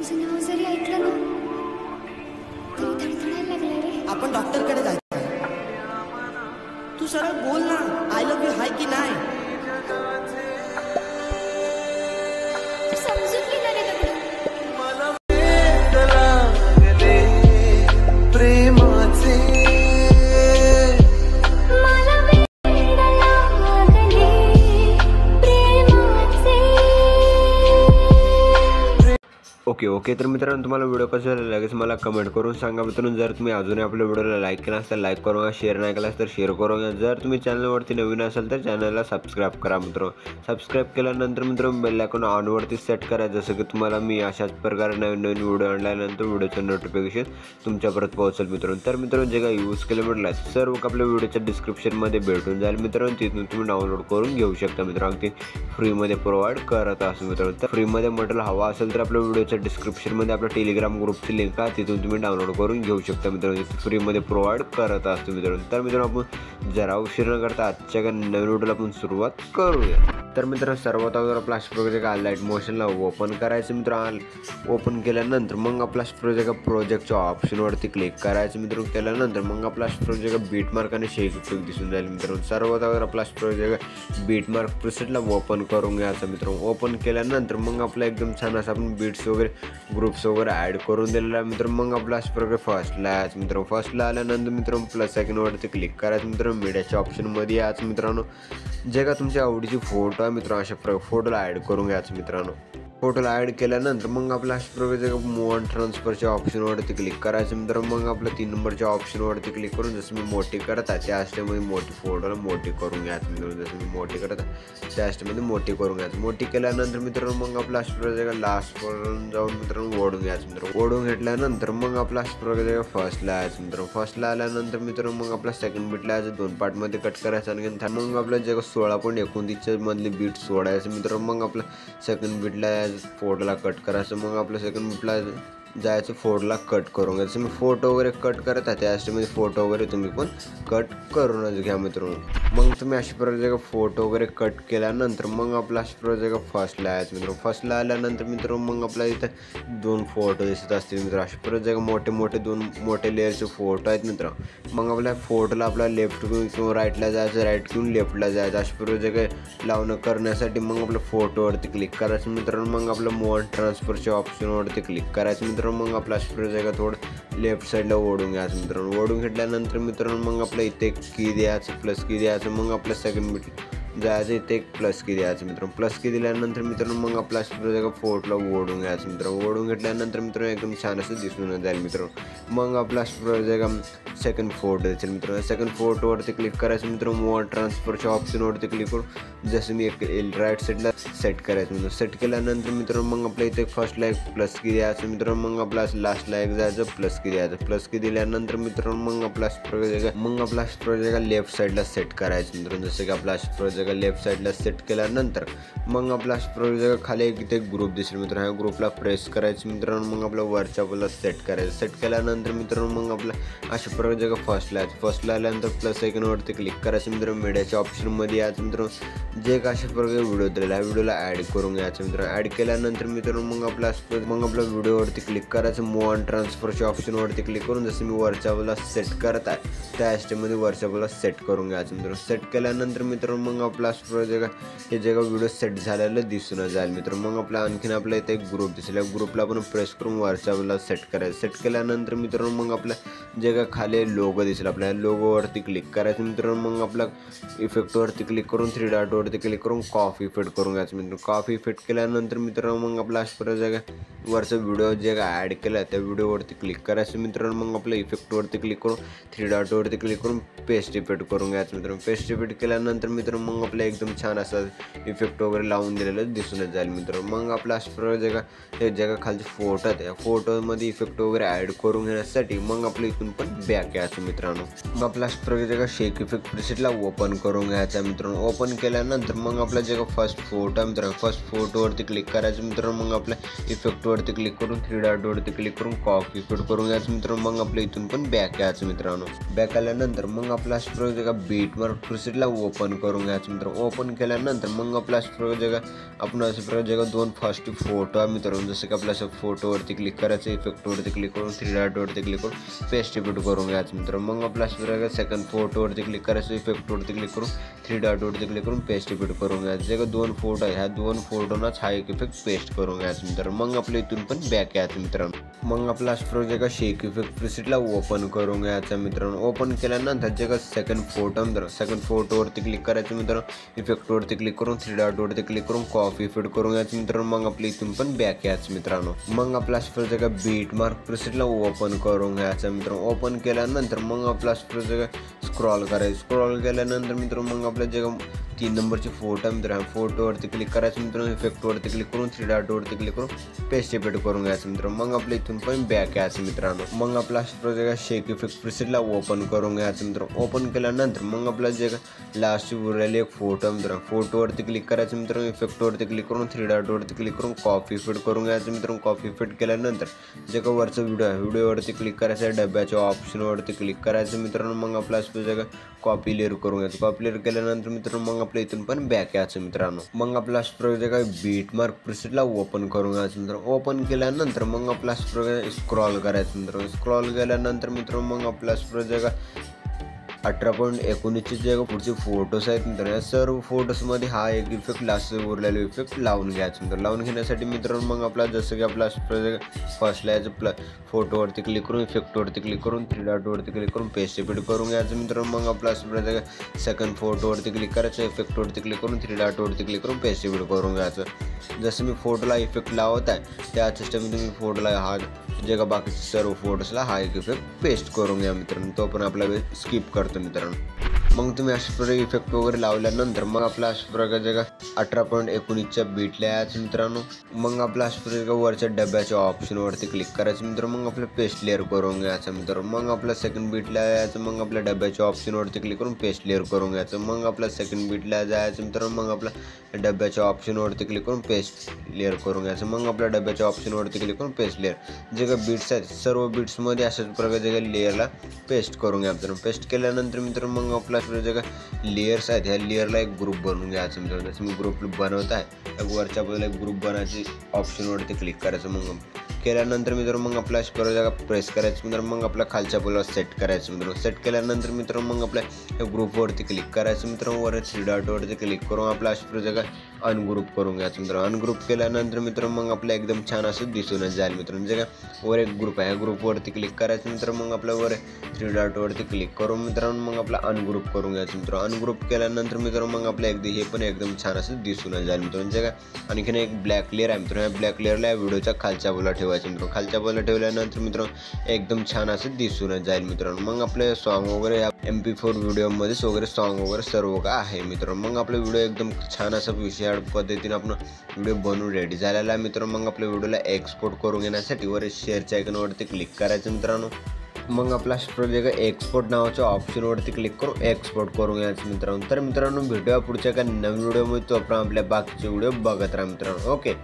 तुझं नाव जरी ऐकलं ना तरी धडधडायला लागलंय रे. आपण डॉक्टरकडे जायचं. तू सरळ बोल ना, आय लव्ह यू हाय की नाही. तू समजून घे ना रे दगडू. प्रेमाचे मला वेड लागले प्रेमाचे. ओके तर मित्रांनो, तुम्हाला व्हिडिओ कसा झाला लगेच मला कमेंट करून सांगा मित्रांनो. जर तुम्ही अजूनही आपल्या व्हिडिओला लाईक केला असेल तर लाईक करू नका, शेअर नाही केला तर शेअर करू नका. जर तुम्ही चॅनलवरती नवीन असाल तर चॅनलला सबस्क्राईब करा मित्रांनो. सबस्क्राईब केल्यानंतर मित्रांनो बेल आयकॉन ऑनवरती सेट करा, जसं की तुम्हाला मी अशाच प्रकारे नवीन व्हिडिओ आणल्यानंतर व्हिडिओचं नोटिफिकेशन तुमच्यापर्यंत पोहोचेल मित्रांनो. तर मित्रांनो, जे काही यूज केलं म्हटलं सर्व आपल्या व्हिडिओच्या डिस्क्रिप्शनमध्ये भेटून जाईल मित्रांनो. तिथून तुम्ही डाउनलोड करून घेऊ शकता मित्रांनो. अगदी फ्रीमध्ये प्रोव्हाइड करत असं मित्रांनो. तर फ्रीमध्ये मटेरियल हवा असेल तर आपल्या व्हिडिओच्या डिस्क्रिप्शनमध्ये आपल्या टेलिग्राम ग्रुपची लिंक आहे, तिथून तुम्ही डाउनलोड करून घेऊ शकता मित्रांनो. फ्रीमध्ये प्रोव्हाइड करत असतो मित्रांनो. तर मित्रांनो, आपण जरा उशीर न करता आजच्या नवीन व्हिडिओला आपण सुरुवात करूया. तर मित्रांनो, सर्वात अगोदर आपला प्रोजेक्ट लाईट मोशनला ओपन करायचं मित्रांनो. ओपन केल्यानंतर मग आपला प्रोजेक्टच्या ऑप्शनवरती क्लिक करायचं मित्रांनो. केल्यानंतर मग आपला प्रोजेक्ट बीट मार्क आणि शेक इफेक्ट दिसून जाईल मित्रांनो. सर्वात अगोदर आपला प्रोजेक्ट बीट मार्क प्रिसेटला ओपन करून घ्यायचं मित्रांनो. ओपन केल्यानंतर मग आपला एकदम छान असं आपण बीट्स वगैरे ग्रुप्स वगैरे ॲड करून दिलेला आहे मित्रांनो. मग आपला प्रोजेक्ट फर्स्टला यायचं मित्रांनो. फर्स्टला आल्यानंतर मित्रांनो प्लस आयकॉनवरती क्लिक करायचं मित्रांनो. मीडियाच्या ऑप्शनमध्ये यायचं मित्रांनो. जे का तुमच्या आवडीची फोटो आहे मित्रांनो, अशा फोटोला ॲड करून घ्यायचं मित्रांनो. फोटोला ॲड केल्यानंतर मग आपला प्रोजेक्ट मूव ऑन ट्रान्सफरच्या ऑप्शनवरती क्लिक करायचं मित्रांनो. मग आपलं 3 नंबरच्या ऑप्शनवरती क्लिक करून जसं मी मोठी करत आहे त्या स्टेपमध्ये मोठी फोटोला मोठी करून घ्यायचं मित्रांनो. जसं मी मोठी करत आहे त्या स्टेपमध्ये मोठी करून घ्यायचं. मोठी केल्यानंतर मित्रांनो मग आपला प्रोजेक्ट लास्टपर्यंत जाऊन मित्रांनो ओढून घ्यायचं मित्रांनो. ओढून घेतल्यानंतर मग आपला प्रोजेक्ट फर्स्टला यायचं मित्रांनो. फर्स्टला आल्यानंतर मित्रांनो मग आपला सेकंड बीटला यायचं, 2 पार्टमध्ये कट करायचं. आणि मग आपलं जे 16.29 मधली बीट सोडायचं मित्रांनो. मग आपलं सेकंड बीटला फोटोला कट करायचं. मग आपलं सेकंड बीटला जायचं, फोटोला कट करून घ्यायचं. मी फोटो वगैरे कट करत आहे त्या स्टेपमध्ये फोटो वगैरे तुम्ही पण कट करूनच घ्या मित्रांनो. मग तुम्ही अशा प्रकारे फोटो वगैरे कट केल्यानंतर मग आपला प्रोजेक्ट फर्स्टला यायचं मित्रांनो. फर्स्टला आल्यानंतर मित्रांनो मग आपल्या इथं 2 फोटो दिसत असतील मित्रांनो. अशा प्रकारे मोठे 2 मोठे लेअरचे फोटो आहेत मित्रांनो. मग आपल्या फोटोला आपला लेफ्ट किंवा राईटला जायचं, राईट किंवा लेफ्टला जायचं. अशा प्रकारे लावणं करण्यासाठी मग आपल्या फोटोवरती क्लिक करायचं मित्रांनो. मग आपलं मूव ऑन ट्रान्सफरच्या ऑप्शनवरती क्लिक करायचं मित्रांनो. मग आपला प्रोजेक्ट थोडं लेफ्ट साईडला ओढून घ्यायचं मित्रांनो. ओढून घेतल्यानंतर मित्रांनो मग आपलं इथे की द्यायचं, प्लस की द्यायचं. मग आपलं सेकंड बीट जायचं, इथे एक प्लस की द्यायचं मित्रांनो. प्लस की दिल्यानंतर मित्रांनो मग आपला प्रोजेक्ट फोटोला ओढून घ्यायचं मित्रांनो. ओढून घेतल्यानंतर मित्रांनो एकदम छान असं दिसून जाईल मित्रांनो. मग आपला प्रोजेक्ट सेकंड फोटो दिसेल मित्रांनो. सेकंड फोटोवरती क्लिक करायचं मित्रांनो. मूव ऑन ट्रान्सफरच्या ऑप्शनवरती क्लिक करून जसं मी एक राईट साईडला सेट करायचं मित्रांनो. सेट केल्यानंतर मित्रांनो मग आपल्या इथे फर्स्टला एक प्लस की द्यायचं मित्रांनो. मग आपला लास्टला एक जायचं, प्लस की द्यायचं. प्लस की दिल्यानंतर मित्रांनो मग आपला प्रोजेक्ट लेफ्ट साईडला सेट करायचं मित्रांनो. जसं की आपला प्रोजेक्ट लेफ्ट साईडला सेट केल्यानंतर मग आपला प्रोजेक्ट खाली इथे ग्रुप दिसेल मित्रांनो. ह्या ग्रुपला प्रेस करायचं मित्रांनो. मग आपला वरच्या बाजूला सेट करायचं. सेट केल्यानंतर मित्रांनो मग आपला अशा प्रोजेक्ट फर्स्टला यायचं. फर्स्टला आल्यानंतर प्लस आयकॉनवरती क्लिक करायचं मित्रांनो. मीडियाच्या ऑप्शनमध्ये यायचं मित्रांनो. जे का अशा प्रकारे व्हिडिओ दिलेला आहे व्हिडिओला ॲड करून घ्यायचं मित्रांनो. ॲड केल्यानंतर मित्रांनो मग आपला व्हिडिओवरती क्लिक करायचं. मूव ऑन ट्रान्सफरच्या ऑप्शनवरती क्लिक करून जसं मी वरच्या बाजूला सेट करत आहे त्या स्टेपमध्ये वरच्या बाजूला सेट करून घ्यायचं मित्रांनो. सेट केल्यानंतर मित्रांनो मग आपला प्रोजेक्ट हे जे का व्हिडिओ सेट झालेलं दिसून जाईल मित्रांनो. मग आपला आणखीन आपल्या इथे एक ग्रुप दिसेल. या ग्रुपला आपण प्रेस करून वरच्या बाजूला सेट करायचं. सेट केल्यानंतर मित्रांनो मग आपल्या जे का खाली लोगो दिसेल आपल्या लोगोवरती क्लिक करायचं मित्रांनो. मग आपला इफेक्टवरती क्लिक करून 3 डॉटवरती क्लिक करून कॉफी इफेक्ट करून घ्यायचं मित्रांनो. कॉफी इफेक्ट केल्यानंतर मित्रांनो मग आपला प्रोजेक्ट वरचा व्हिडिओ जे का ॲड केला त्या व्हिडिओवरती क्लिक करायचं मित्रांनो. मग आपल्या इफेक्टवरती क्लिक करून 3 डॉटवरती क्लिक करून पेस्ट इफेक्ट करून घ्यायचं मित्रांनो. पेस्ट इफेक्ट केल्यानंतर मित्रांनो मग आपल्या एकदम छान असं इफेक्ट वगैरे लावून दिलेलं दिसूनच जाईल मित्रांनो. मग आपला हे जगा खालचे फोटो आहेत या फोटोमध्ये इफेक्ट वगैरे ॲड करून घेण्यासाठी मग आपलं इथून पण बॅक यायचं मित्रांनो. मग आपला जगा शेक इफेक्ट प्रिसेटला ओपन करून घ्यायचा मित्रांनो. ओपन केल्यानंतर मग आपला जगा फर्स्ट फोटो मित्रांनो. फर्स्ट फोटोवरती क्लिक करायचं मित्रांनो. मग आपल्या इफेक्टवरती क्लिक करून 3 डॉटवरती क्लिक करून कॉफी इफेक्ट करून घ्यायचं मित्रांनो. मग आपल्या इथून पण बॅक यायचं मित्रांनो. बॅक आल्यानंतर मग आपला जगा बीट मार्क प्रिसेटला ओपन करून घ्यायचं घ्यायचं मित्रांनो. ओपन केल्यानंतर मग आपल्या अशा प्रकारे आपण अशा प्रकारे दोन फर्स्ट फोटो आहे मित्रांनो. जसं की आपल्या असं फोटोवरती क्लिक करायचं, इफेक्टवरती क्लिक करून 3 डॉटवरती क्लिक करून पेस्ट इफेक्ट करून घ्यायचं मित्रांनो. मग आपल्या अशा प्रकारे सेकंड फोटोवरती क्लिक करायचं, इफेक्टवरती क्लिक करून 3 डॉटवरती क्लिक करून पेस्ट इफेक्ट करून घ्यायचं. जे का 2 फोटो आहे ह्या 2 फोटोनाच हा एक इफेक्ट पेस्ट करून घ्यायचं मित्रांनो. मग आपल्या इथून पण बॅक यायचं मित्रांनो. मग आपला अशा प्रकारे जे का शेक इफेक्ट प्रीसेटला ओपन करून घ्यायचं मित्रांनो. ओपन केल्यानंतर जे का सेकंड फोटो मित्रांनो, सेकंड फोटोवरती क्लिक करायचं मित्रांनो, इफेक्टवरती क्लिक करून 3 डॉटवरती क्लिक करून कॉपी इफेक्ट करून घ्यायचं मित्रांनो. मग आपल्या इथून पण बॅक यायचं मित्रांनो. मग आपला अशा प्रकारे जे का बीट मार्क प्रीसेटला ओपन करून घ्यायचं मित्रांनो. ओपन केल्यानंतर मग आपला अशा प्रकारे स्क्रॉल करायचं. स्क्रॉल केल्यानंतर मित्रांनो मग आपल्या जे 3 नंबरची फोटो मित्रांनो, फोटोवरती क्लिक करायचं मित्रांनो, इफेक्टवरती क्लिक करून 3 डॉटवरती क्लिक करून पेस्ट इफेक्ट करून घ्यायचं मित्रांनो. मग आपल्या इथून पण बॅक यायचं मित्रांनो. मग आपला अशा प्रकारे शेक इफेक्ट प्रीसेटला ओपन करून घ्यायचं मित्रांनो. ओपन केल्यानंतर मग आपला जे लास्ट उरलेले एक फोटो मित्रांनो, फोटोवरती क्लिक करायचं मित्रांनो, इफेक्टवरती क्लिक करून 3 डॉटवरती क्लिक करून कॉपी इफेक्ट करून घ्यायचं मित्रांनो. कॉपी इफेक्ट केल्यानंतर जे का वरचा व्हिडिओ आहे, व्हिडिओवरती क्लिक करायचं आहे, डब्याच्या ऑप्शनवरती क्लिक करायचं मित्रांनो. मग आपला अशा जगा कॉपी लेअर करून घ्यायचं. कॉपी लेअर केल्यानंतर मित्रांनो मग आपल्या इथून पण बॅक यायचं मित्रांनो. मग आपला अशा प्रकारे काय बीट मार्क प्रीसेटला ओपन करून घ्यायचं मित्रांनो. ओपन केल्यानंतर मग आपला अशा प्रकारे स्क्रॉल करायचं मित्रांनो. स्क्रॉल केल्यानंतर मित्रांनो मग आपल्या अशा प्रकारे 18.19 जे पुढचे फोटोज आहेत मित्रांनो, या सर्व फोटोजमध्ये हा एक इफेक्ट लास्ट उरलेला इफेक्ट लावून घ्यायचा मित्रांनो. लावून घेण्यासाठी मित्रांनो मग आपला जसं की आपला फर्स्टला याचं फोटोवरती क्लिक करून इफेक्टवरती क्लिक करून 3 डॉटवरती क्लिक करून पेस्ट इफेक्ट करून घ्यायचं मित्रांनो. मग आपला सेकंड फोटोवरती क्लिक करायचं, इफेक्टवरती क्लिक करून 3 डॉटवरती क्लिक करून पेस्ट इफेक्ट करून घ्यायचं. जसं मी फोटोला इफेक्ट लावत आहे त्या सिस्टम तुम्ही फोटोला हा जे का बाकीचे सर्व फोटोजला हा एक इफेक्ट पेस्ट करून घ्या मित्रांनो. तो पण आपला स्किप करतो मित्रांनो. मग तुम्ही अशा प्रकारे इफेक्ट वगैरे लावल्यानंतर मग आपला अशा प्रकारे जे का 18.19च्या बीटला यायचं मित्रांनो. मग आपला अशा प्रकारे वरच्या डब्याच्या ऑप्शनवरती क्लिक करायचं मित्रांनो. मग आपलं पेस्ट लेअर करून घ्यायचं मित्रांनो. मग आपला सेकंड बीटला यायचं, मग आपल्या डब्याच्या ऑप्शनवरती क्लिक करून पेस्ट लेअर करून घ्यायचं. मग आपला सेकंड बीटला जायचं मित्रांनो. मग आपला डब्याच्या ऑप्शनवरती क्लिक करून पेस्ट लेअर करून घ्यायचं. मग आपल्या डब्याच्या ऑप्शनवरती क्लिक करून पेस्ट लेअर जे का बीट्स आहेत सर्व बीट्समध्ये अशाच प्रकारे जे का लेअरला पेस्ट करून घ्या मित्रांनो. पेस्ट केल्यानंतर मित्रांनो मग आपला जे का लेयर्स आहेत ह्या लेअरला एक ग्रुप बनवून घ्यायचं मित्रांनो. जसं मी ग्रुप बनवत आहे त्या वरच्या बाजूला एक ग्रुप बनायची ऑप्शनवरती क्लिक करायचं. मग केल्यानंतर मित्रांनो मग आपल्या अशा प्रकारे जागा प्रेस करायचं मित्रांनो. मग आपल्या खालच्या बाजूला सेट करायचं मित्रांनो. सेट केल्यानंतर मित्रांनो मग आपल्या ग्रुपवरती क्लिक करायचं मित्रांनो. वर 3 डॉटवरती क्लिक करून आपल्या अशा प्रकारे जागा अनग्रुप करून घ्यायचं मित्रांनो. अनग्रुप केल्यानंतर मित्रांनो मग आपल्या एकदम छान असं दिसूनच जाईल मित्रांनो. जे का वर एक ग्रुप आहे ह्या ग्रुपवरती क्लिक करायचं मित्रांनो. मग आपल्या वर 3 डॉटवरती क्लिक करून मित्रांनो मग आपला अनग्रुप करून घ्यायचं मित्रांनो. अनग्रुप केल्यानंतर मित्रांनो मग आपल्या हे पण एकदम छान असं दिसूनच जाईल मित्रांनो. जे का आणखीन एक ब्लॅक लेअर आहे मित्रांनो. या ब्लॅक लेअरला या व्हिडिओच्या खालच्या बाजूला ठेवायचं मित्रांनो. खालच्या बाजूला ठेवल्यानंतर मित्रांनो एकदम छान असं दिसूनच जाईल मित्रांनो. मग आपले सॉन्ग वगैरे या MP4 व्हिडिओमध्येच वगैरे सॉन्ग वगैरे सर्व का आहे मित्रांनो. मग आपला व्हिडिओ एकदम छान असं विषय पद्धतीने आपण व्हिडिओ बनवून रेडी झालेला आहे मित्रांनो. मग आपल्या व्हिडिओला एक्सपोर्ट करून घेण्यासाठी वर शेअरच्या आयकॉनवरती क्लिक करायचं मित्रांनो. मग आपला प्रोजेक्ट एक्सपोर्ट नावाच्या ऑप्शनवरती क्लिक करून एक्सपोर्ट करून घ्यायचं मित्रांनो. तर मित्रांनो भेटूया पुढच्या काही नवीन व्हिडिओमध्ये. तो आपण आपल्या बाकीचे व्हिडिओ बघत राहा मित्रांनो. ओके.